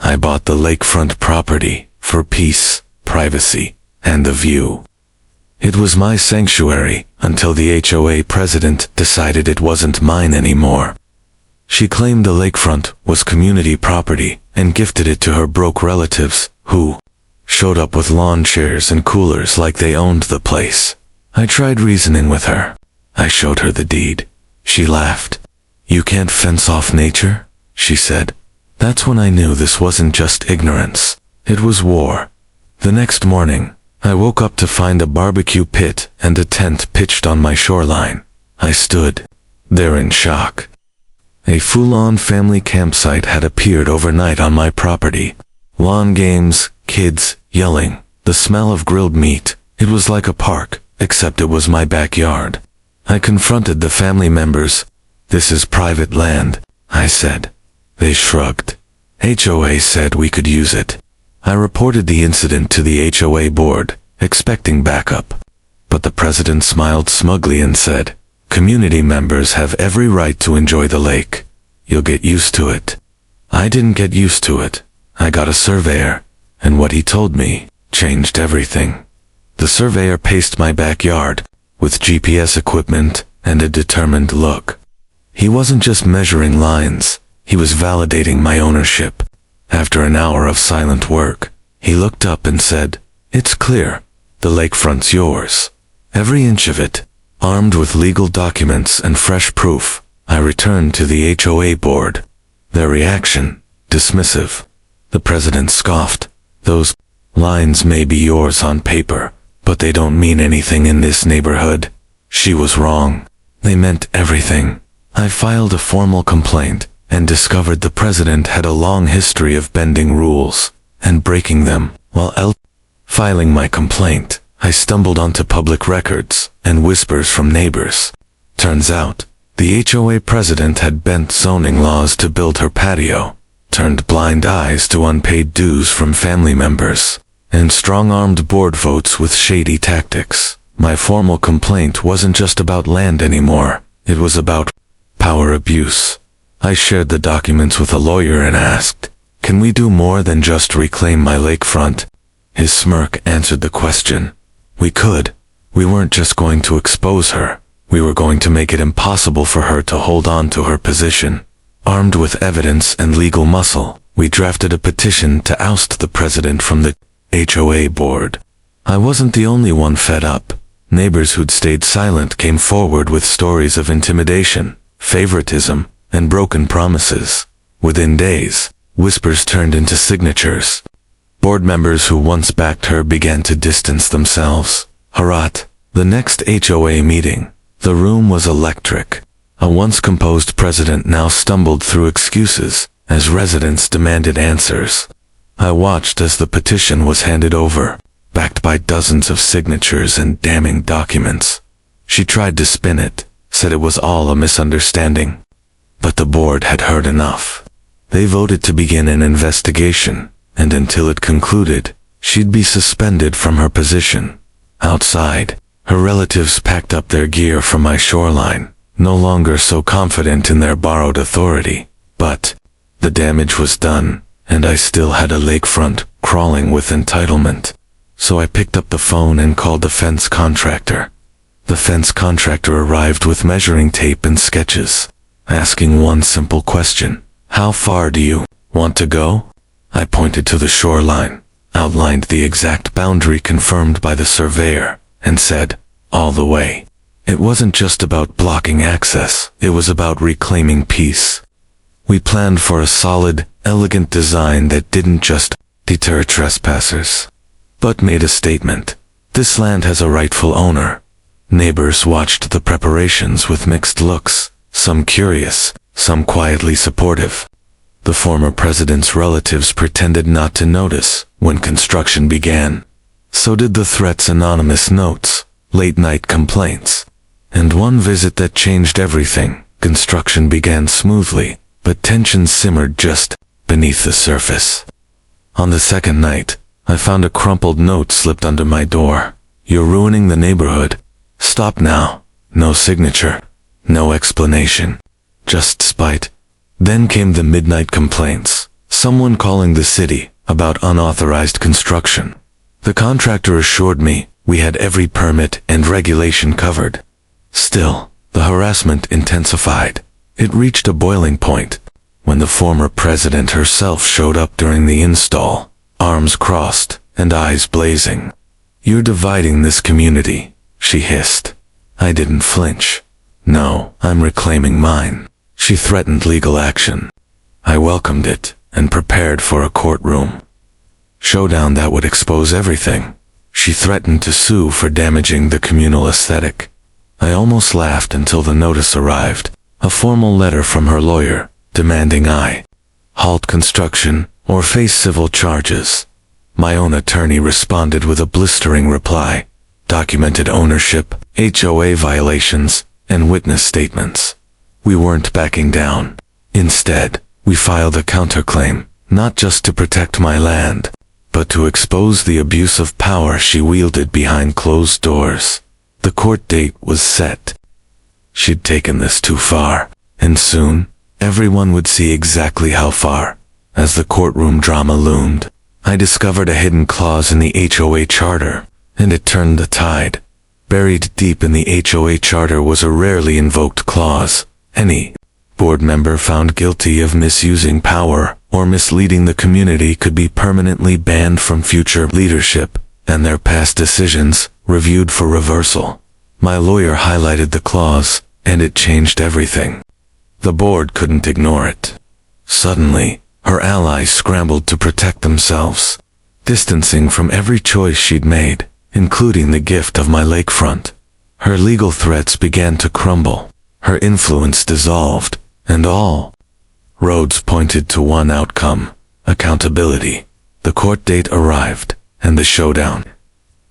I bought the lakefront property for peace, privacy, and the view. It was my sanctuary until the HOA president decided it wasn't mine anymore. She claimed the lakefront was community property and gifted it to her broke relatives, who showed up with lawn chairs and coolers like they owned the place. I tried reasoning with her. I showed her the deed. She laughed. "You can't fence off nature?" she said. That's when I knew this wasn't just ignorance. It was war. The next morning, I woke up to find a barbecue pit and a tent pitched on my shoreline. I stood there in shock. A full-on family campsite had appeared overnight on my property. Lawn games, kids, yelling, the smell of grilled meat. It was like a park, except it was my backyard. I confronted the family members. "This is private land," I said. They shrugged. HOA said we could use it. I reported the incident to the HOA board, expecting backup. But the president smiled smugly and said, "Community members have every right to enjoy the lake. You'll get used to it." I didn't get used to it. I got a surveyor, and what he told me changed everything. The surveyor paced my backyard with GPS equipment and a determined look. He wasn't just measuring lines, he was validating my ownership. After an hour of silent work, he looked up and said, "It's clear. The lakefront's yours. Every inch of it." Armed with legal documents and fresh proof, I returned to the HOA board. Their reaction, dismissive. The president scoffed. "Those lines may be yours on paper, but they don't mean anything in this neighborhood." She was wrong. They meant everything. I filed a formal complaint and discovered the president had a long history of bending rules and breaking them. While filing my complaint, I stumbled onto public records and whispers from neighbors. Turns out, the HOA president had bent zoning laws to build her patio, turned blind eyes to unpaid dues from family members, and strong-armed board votes with shady tactics. My formal complaint wasn't just about land anymore. It was about power abuse. I shared the documents with a lawyer and asked, "Can we do more than just reclaim my lakefront?" His smirk answered the question. We could. We weren't just going to expose her. We were going to make it impossible for her to hold on to her position. Armed with evidence and legal muscle, we drafted a petition to oust the president from the HOA board. I wasn't the only one fed up. Neighbors who'd stayed silent came forward with stories of intimidation, favoritism, and broken promises. Within days, whispers turned into signatures. Board members who once backed her began to distance themselves. Harat, the next HOA meeting. The room was electric. A once composed president now stumbled through excuses as residents demanded answers. I watched as the petition was handed over, backed by dozens of signatures and damning documents. She tried to spin it, said it was all a misunderstanding. But the board had heard enough. They voted to begin an investigation, and until it concluded, she'd be suspended from her position. Outside, her relatives packed up their gear from my shoreline, no longer so confident in their borrowed authority. But the damage was done, and I still had a lakefront crawling with entitlement. So I picked up the phone and called the fence contractor. The fence contractor arrived with measuring tape and sketches, asking one simple question. "How far do you want to go?" I pointed to the shoreline, outlined the exact boundary confirmed by the surveyor, and said, "All the way." It wasn't just about blocking access, it was about reclaiming peace. We planned for a solid, elegant design that didn't just deter trespassers, but made a statement. This land has a rightful owner. Neighbors watched the preparations with mixed looks, some curious, some quietly supportive. The former president's relatives pretended not to notice when construction began. So did the threats' anonymous notes, late-night complaints, and one visit that changed everything. Construction began smoothly, but tension simmered just beneath the surface. On the second night, I found a crumpled note slipped under my door. "You're ruining the neighborhood. Stop now." No signature, no explanation, just spite. Then came the midnight complaints. Someone calling the city about unauthorized construction. The contractor assured me we had every permit and regulation covered. Still, the harassment intensified. It reached a boiling point when the former president herself showed up during the install, arms crossed and eyes blazing. "You're dividing this community," she hissed. I didn't flinch. "No, I'm reclaiming mine." She threatened legal action. I welcomed it and prepared for a courtroom showdown that would expose everything. She threatened to sue for damaging the communal aesthetic. I almost laughed until the notice arrived, a formal letter from her lawyer, demanding I halt construction or face civil charges. My own attorney responded with a blistering reply, documented ownership, HOA violations, and witness statements. We weren't backing down. Instead, we filed a counterclaim, not just to protect my land, but to expose the abuse of power she wielded behind closed doors. The court date was set. She'd taken this too far, and soon, everyone would see exactly how far. As the courtroom drama loomed, I discovered a hidden clause in the HOA charter, and it turned the tide. Buried deep in the HOA charter was a rarely invoked clause. Any board member found guilty of misusing power or misleading the community could be permanently banned from future leadership, and their past decisions reviewed for reversal. My lawyer highlighted the clause, and it changed everything. The board couldn't ignore it. Suddenly, her allies scrambled to protect themselves, distancing from every choice she'd made, including the gift of my lakefront. Her legal threats began to crumble. Her influence dissolved, and all roads pointed to one outcome: accountability. The court date arrived, and the showdown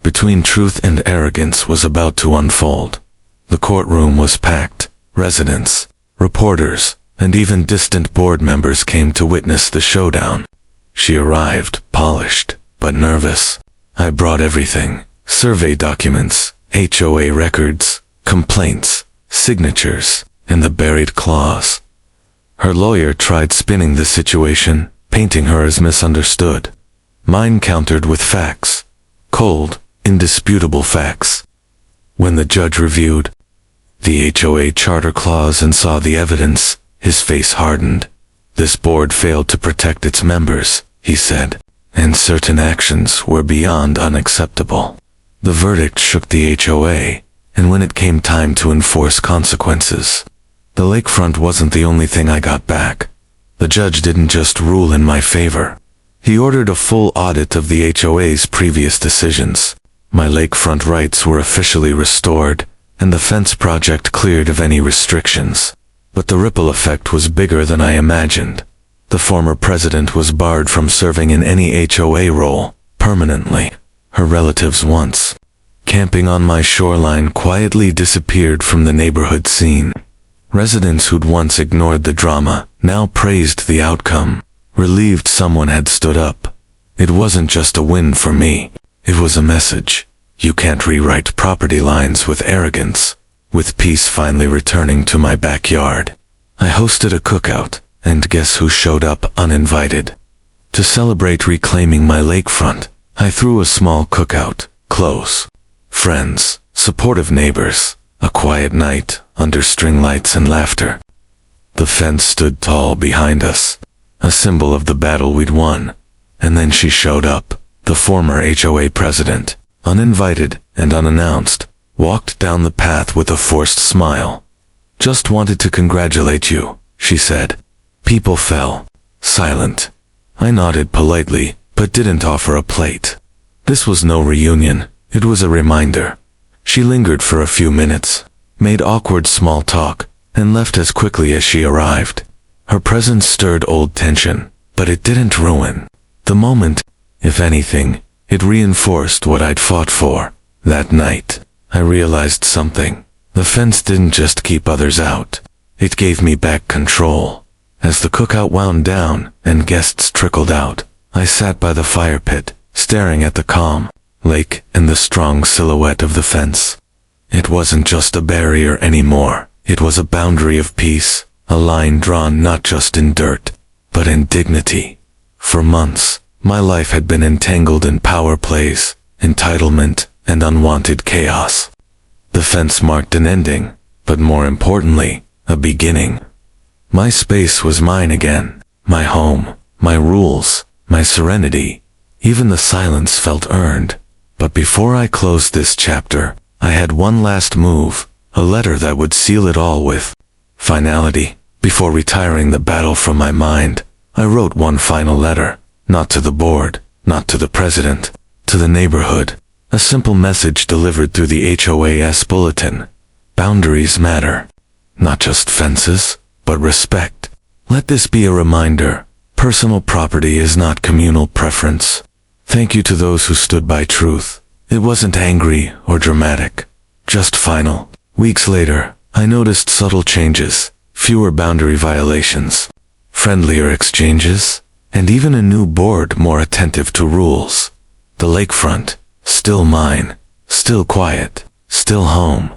between truth and arrogance was about to unfold. The courtroom was packed. Residents, reporters, and even distant board members came to witness the showdown. She arrived, polished, but nervous. I brought everything: survey documents, HOA records, complaints, signatures, and the buried clause. Her lawyer tried spinning the situation, painting her as misunderstood. Mine countered with facts. Cold, indisputable facts. When the judge reviewed the HOA charter clause and saw the evidence, his face hardened. "This board failed to protect its members," he said, "and certain actions were beyond unacceptable." The verdict shook the HOA, and when it came time to enforce consequences, the lakefront wasn't the only thing I got back. The judge didn't just rule in my favor. He ordered a full audit of the HOA's previous decisions. My lakefront rights were officially restored, and the fence project cleared of any restrictions. But the ripple effect was bigger than I imagined. The former president was barred from serving in any HOA role, permanently. Her relatives, once camping on my shoreline, quietly disappeared from the neighborhood scene. Residents who'd once ignored the drama now praised the outcome, relieved someone had stood up. It wasn't just a win for me. It was a message. You can't rewrite property lines with arrogance. With peace finally returning to my backyard, I hosted a cookout, and guess who showed up uninvited? To celebrate reclaiming my lakefront, I threw a small cookout. Close friends, supportive neighbors, a quiet night under string lights and laughter. The fence stood tall behind us, a symbol of the battle we'd won. And then she showed up, the former HOA president, uninvited and unannounced, walked down the path with a forced smile. "Just wanted to congratulate you," she said. People fell silent. I nodded politely, but didn't offer a plate. This was no reunion, it was a reminder. She lingered for a few minutes, made awkward small talk, and left as quickly as she arrived. Her presence stirred old tension, but it didn't ruin the moment. If anything, it reinforced what I'd fought for. That night, I realized something. The fence didn't just keep others out. It gave me back control. As the cookout wound down and guests trickled out, I sat by the fire pit, staring at the calm lake and the strong silhouette of the fence. It wasn't just a barrier anymore. It was a boundary of peace, a line drawn not just in dirt, but in dignity. For months, my life had been entangled in power plays, entitlement, and unwanted chaos. The fence marked an ending, but more importantly, a beginning. My space was mine again, my home, my rules, my serenity. Even the silence felt earned. But before I closed this chapter, I had one last move, a letter that would seal it all with finality. Before retiring the battle from my mind, I wrote one final letter, not to the board, not to the president, to the neighborhood. A simple message delivered through the HOA's bulletin. Boundaries matter. Not just fences, but respect. Let this be a reminder. Personal property is not communal preference. Thank you to those who stood by truth. It wasn't angry or dramatic, just final. Weeks later, I noticed subtle changes, fewer boundary violations, friendlier exchanges, and even a new board more attentive to rules. The lakefront, still mine, still quiet, still home.